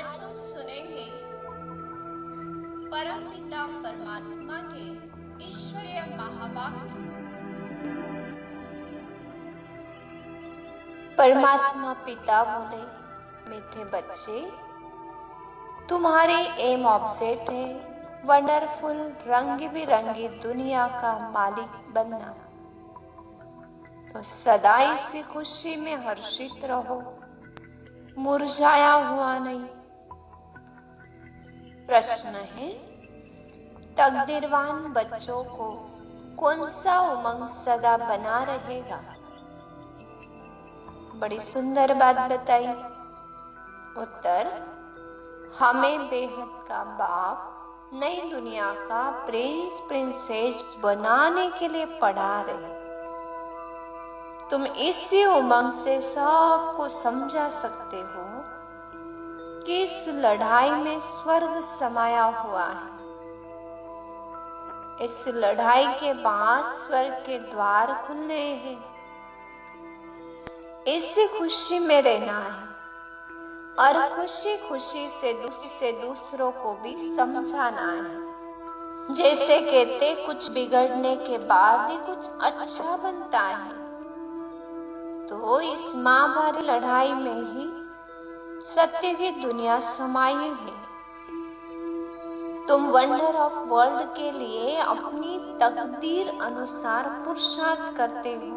आज हम सुनेंगे परमपिता परमात्मा के ईश्वरीय महावाक्य। परमात्मा पिता बोले, मीठे बच्चे, तुम्हारी एम ऑब्जेक्ट है वंडरफुल रंग बिरंगी दुनिया का मालिक बनना। तो सदा इसी खुशी में हर्षित रहो, मुरझाया हुआ नहीं। प्रश्न है, तकदीरवान बच्चों को कौन सा उमंग सदा बना रहेगा? बड़ी सुंदर बात बताई। उत्तर, हमें बेहद का बाप नई दुनिया का प्रिंस प्रिंसेस बनाने के लिए पढ़ा रहे। तुम इसी उमंग से सबको समझा सकते हो कि इस लड़ाई में स्वर्ग समाया हुआ है। इस लड़ाई के बाद स्वर्ग के द्वार खुलने हैं। इसी खुशी में रहना है और खुशी खुशी से दूसरों को भी समझाना है। जैसे कहते, कुछ बिगड़ने के बाद ही कुछ अच्छा बनता है। तो इस महाभारत लड़ाई में ही सत्य की दुनिया समाई है। तुम वंडर ऑफ वर्ल्ड के लिए अपनी तकदीर अनुसार पुरुषार्थ करते हो।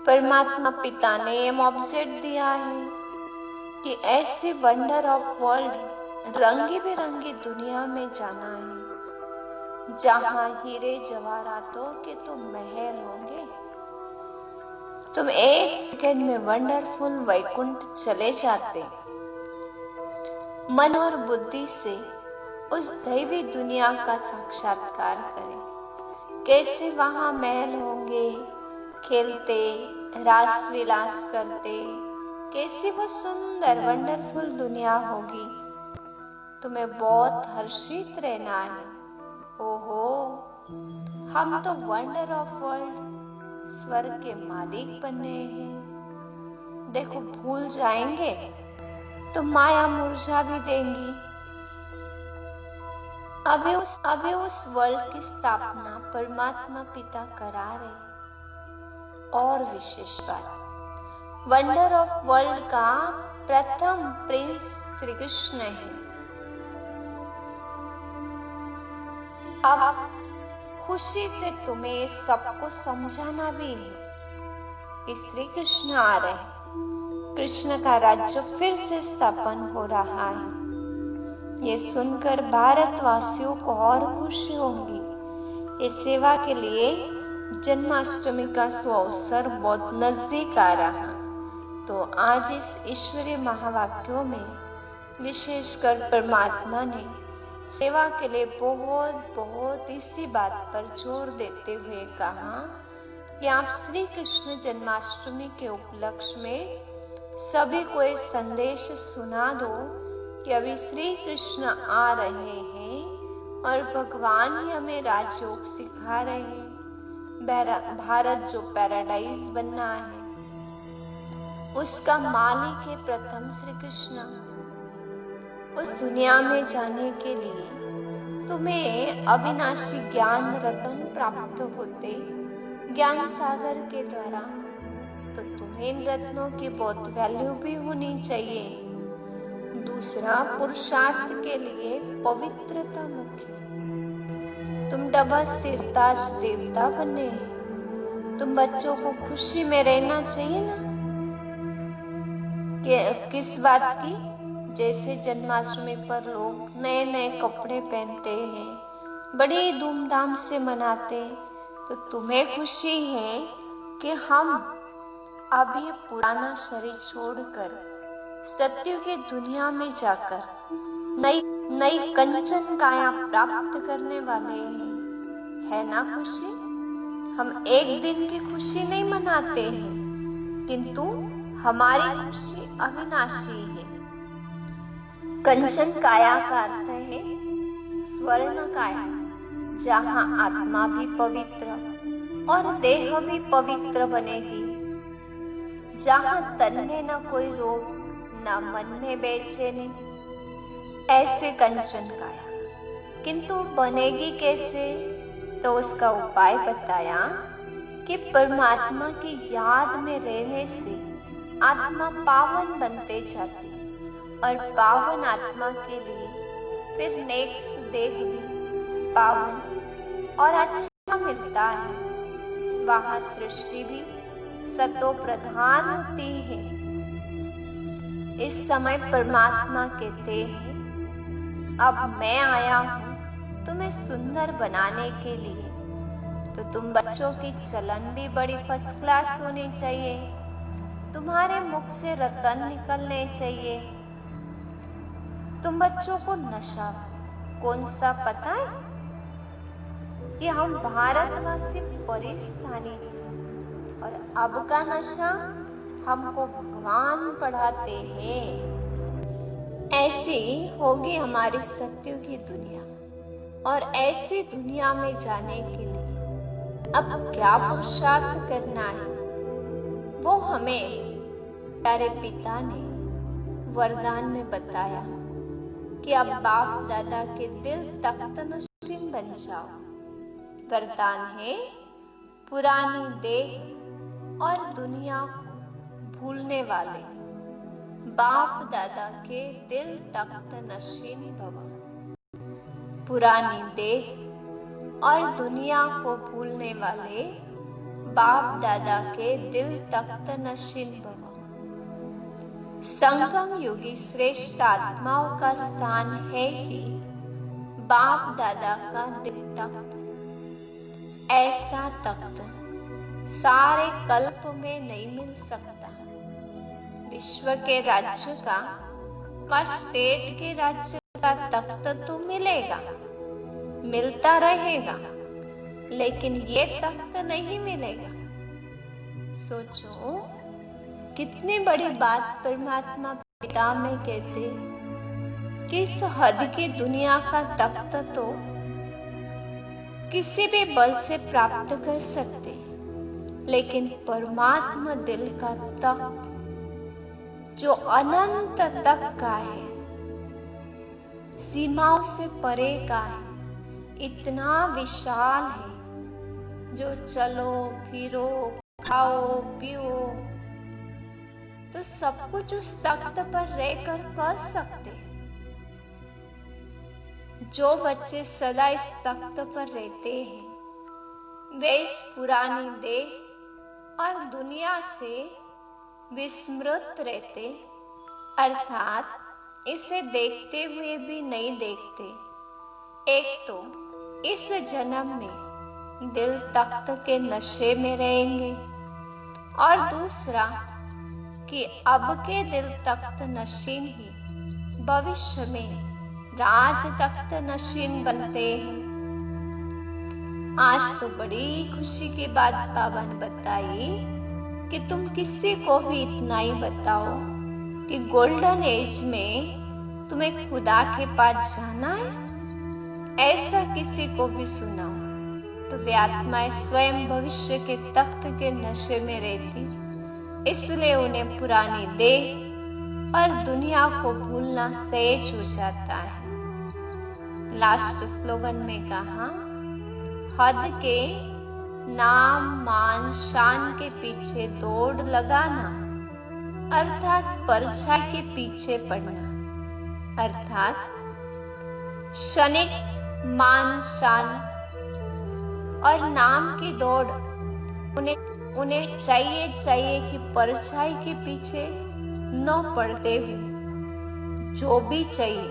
परमात्मा पिता ने एम ऑब्जेक्ट दिया है कि ऐसे वंडर ऑफ वर्ल्ड रंगी बिरंगी दुनिया में जाना है, जहां हीरे जवाहरातों के तो महल होंगे। तुम एक सेकंड में वंडरफुल वैकुंठ चले जाते। मन और बुद्धि से उस दैवी दुनिया का साक्षात्कार करें। कैसे वहां महल होंगे, खेलते रास विलास करते, कैसी वो सुंदर वंडरफुल दुनिया होगी। तुम्हें बहुत हर्षित रहना है। ओहो, हम तो वंडर ऑफ वर्ल्ड स्वर्ग के मालिक बने हैं। देखो, भूल जाएंगे तो माया मुरझा भी देंगी। अभी उस वर्ल्ड की स्थापना परमात्मा पिता करा रहे। और विशेष बात, वंडर ऑफ वर्ल्ड का प्रथम प्रिंस श्री कृष्ण है। अब खुशी से तुम्हें सबको समझाना भी है कि श्री कृष्ण आ रहे हैं। कृष्ण का राज्य फिर से स्थापन हो रहा है। ये सुनकर भारतवासियों को और खुशी होगी। इस सेवा के लिए जन्माष्टमी का सुअवसर बहुत नजदीक आ रहा। तो आज इस ईश्वरीय महावाक्यों में विशेषकर परमात्मा ने सेवा के लिए बहुत इसी बात पर जोर देते हुए कहा कि आप श्री कृष्ण जन्माष्टमी के उपलक्ष्य में सभी को एक संदेश सुना दो कि अभी श्री कृष्ण आ रहे हैं और भगवान ही हमें राजयोग सिखा रहे हैं। भारत जो पैराडाइज बनना है, उसका मालिक है प्रथम श्री कृष्ण। उस दुनिया में जाने के लिए तुम्हें अविनाशी ज्ञान रत्न प्राप्त होते ज्ञान सागर के द्वारा। तो तुम्हें इन रत्नों की बहुत वैल्यू भी होनी चाहिए। दूसरा, पुरुषार्थ के लिए पवित्रता मुख्य। तुम डबल सिरताज देवता बने। तुम बच्चों को खुशी में रहना चाहिए ना। किस बात की? जैसे जन्माष्टमी पर लोग नए नए कपड़े पहनते हैं, बड़ी धूमधाम से मनाते, तो तुम्हें खुशी है कि हम अब ये पुराना शरीर छोड़कर सत्य की दुनिया में जाकर नई कंचन काया प्राप्त करने वाले हैं। है ना खुशी? हम एक दिन की खुशी नहीं मनाते हैं, किंतु हमारी खुशी अविनाशी है। कंचन काया का अर्थ है स्वर्ण काया, जहां आत्मा भी पवित्र और देह भी पवित्र बनेगी, जहां तन में न कोई रोग न मन में बेचैनी, ऐसे कंचन काया, किंतु बनेगी कैसे? तो उसका उपाय बताया कि परमात्मा की याद में रहने से आत्मा पावन बनते जाती, और पावन आत्मा के लिए फिर नेक्स्ट देह भी पावन और अच्छा मिलता है। वहां सृष्टि भी सतो प्रधान होती है। इस समय परमात्मा कहते हैं, अब मैं आया हूं तुम्हें सुंदर बनाने के लिए, तो तुम बच्चों की चलन भी बड़ी फर्स्ट क्लास होनी चाहिए, तुम्हारे मुख से रतन निकलने चाहिए। तुम बच्चों को नशा कौन सा पता है? कि हम भारतवासी परिस्थानी थे, और अब का नशा हमको भगवान पढ़ाते हैं। ऐसी होगी हमारी सत्यों की दुनिया, और ऐसी दुनिया में जाने के लिए अब क्या पुरुषार्थ करना है, वो हमें प्यारे पिता ने वरदान में बताया कि अब बाप दादा के दिल तख्त नशीन बन जाओ। वरदान है, पुरानी देह और दुनिया को भूलने वाले बाप दादा के दिल तख्त नशीन भव। पुरानी देह और दुनिया को भूलने वाले बाप दादा के दिल तख्त नशीन भव। संगम युगी श्रेष्ठ आत्माओं का स्थान है ही बाप दादा का दिल तख्त। ऐसा तख्त सारे कल्प में नहीं मिल सकता। विश्व के राज्य का व स्टेट के राज्य का तख्त तो मिलेगा, मिलता रहेगा, लेकिन ये तख्त नहीं मिलेगा। सोचो कितनी बड़ी बात परमात्मा पिता में कहते कि इस हद की दुनिया का तख्त तो किसी भी बल से प्राप्त कर सकते, लेकिन परमात्मा दिल का तख्त जो अनंत तक का है, सीमाओं से परे का है, इतना विशाल है, जो चलो फिरो खाओ पियो तो सब कुछ उस तख्त पर रहकर कर सकते। जो बच्चे सदा इस तख्त पर रहते हैं, वे इस पुरानी देह और दुनिया से विस्मृत रहते, अर्थात इसे देखते हुए भी नहीं देखते। एक तो इस जन्म में दिल तख्त के नशे में रहेंगे, और दूसरा कि अब के दिल तख्त नशीन ही भविष्य में राज तख्त नशीन बनते हैं। आज तो बड़ी खुशी की बात पावन बताई कि तुम किसी को भी इतना ही बताओ कि गोल्डन एज में तुम्हें खुदा के पास जाना है, ऐसा किसी को भी सुनाओ तो वे आत्माएं स्वयं भविष्य के तख्त के नशे में रहती, इसलिए उन्हें पुरानी देह और दुनिया को भूलना सहज हो जाता है। लास्ट स्लोगन में कहा, हद के नाम मान शान के पीछे दौड़ लगाना, अर्थात परछाई के पीछे पड़ना, अर्थात क्षणिक मान शान और नाम की दौड़ उन्हें चाहिए कि परछाई के पीछे न पड़ते हुए जो भी चाहिए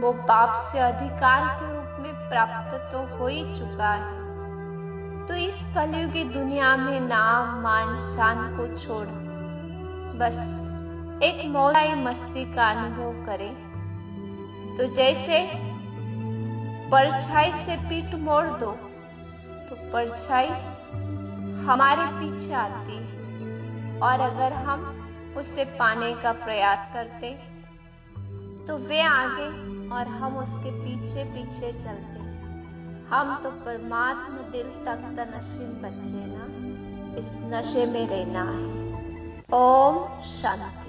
वो बाप से अधिकार के रूप में प्राप्त तो हो ही चुका है। तो इस कलयुगी दुनिया में नाम मान शान को छोड़ बस एक मौलाई मस्ती का अनुभव करें। तो जैसे परछाई से पीठ मोड़ दो तो परछाई हमारे पीछे आती है, और अगर हम उसे पाने का प्रयास करते तो वे आगे और हम उसके पीछे पीछे चलते। हम तो परमात्मा दिल तख्त नशीन बच्चे ना, इस नशे में रहना है। ओम शांति।